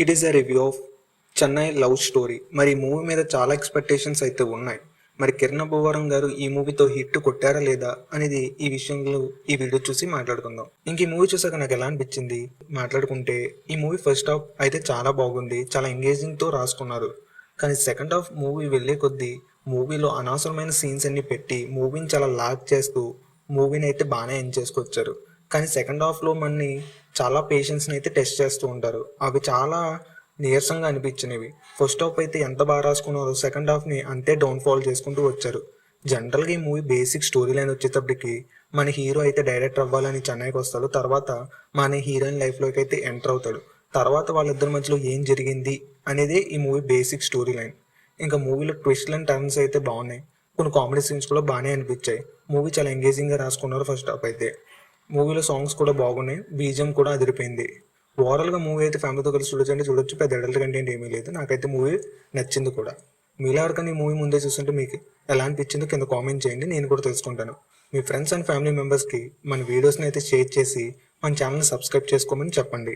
It is a review of Chennai love story. మరి ఈ movie మీద చాలా ఎక్స్పెక్టేషన్స్ అయితే ఉన్నాయి. మరి కిరణ్ అబ్బవరం గారు ఈ మూవీతో హిట్ కొట్టారా లేదా అనేది ఈ విషయంలో ఈ వీడియో చూసి మాట్లాడుకుందాం. ఇంక ఈ మూవీ చూసాక నాకు ఎలా అనిపించింది మాట్లాడుకుంటే, ఈ మూవీ ఫస్ట్ హాఫ్ అయితే చాలా బాగుంది, చాలా ఎంగేజింగ్ తో రాసుకున్నారు. కానీ సెకండ్ హాఫ్ మూవీ వెళ్ళే కొద్దీ మూవీలో అనవసరమైన సీన్స్ అన్ని పెట్టి మూవీని చాలా లాగ్ చేస్తూ మూవీని అయితే బాగానే ఎండ్ చేసుకొచ్చారు. కానీ సెకండ్ హాఫ్లో మనని చాలా పేషెన్స్ని అయితే టెస్ట్ చేస్తూ ఉంటారు. అవి చాలా నీరసంగా అనిపించినవి. ఫస్ట్ హాఫ్ అయితే ఎంత బాగా రాసుకున్నారో సెకండ్ హాఫ్ని అంతే డౌన్ఫాల్ చేసుకుంటూ వచ్చారు. జనరల్గా ఈ మూవీ బేసిక్ స్టోరీ లైన్ వచ్చేటప్పటికి మన హీరో అయితే డైరెక్టర్ అవ్వాలని చెన్నైకి వస్తాడు. తర్వాత మన హీరోయిన్ లైఫ్లోకి అయితే ఎంటర్ అవుతాడు. తర్వాత వాళ్ళిద్దరి మధ్యలో ఏం జరిగింది అనేది ఈ మూవీ బేసిక్ స్టోరీ లైన్. ఇంకా మూవీలో ట్విస్ట్లు అండ్ టర్న్స్ అయితే బాగున్నాయి. కొన్ని కామెడీ సీన్స్ కూడా బాగానే అనిపించాయి. మూవీ చాలా ఎంగేజింగ్గా రాసుకున్నారు ఫస్ట్ హాఫ్ అయితే. మూవీలో సాంగ్స్ కూడా బాగున్నాయి, బీజిఎం కూడా అదిరిపోయింది. ఓవరాల్గా మూవీ అయితే ఫ్యామిలీతో కలిసి చూడొచ్చు. పెద్ద అడల్ట్ కంటెంట్ ఏమీ లేదు. నాకైతే మూవీ నచ్చింది కూడా. మీలో ఎవరికైనా ఈ మూవీ ముందే చూస్తుంటే మీకు ఎలా అనిపించిందో కింద కామెంట్ చేయండి, నేను కూడా తెలుసుకుంటాను. మీ ఫ్రెండ్స్ అండ్ ఫ్యామిలీ మెంబర్స్కి మన వీడియోస్ని అయితే షేర్ చేసి మన ఛానల్ని సబ్స్క్రైబ్ చేసుకోమని చెప్పండి.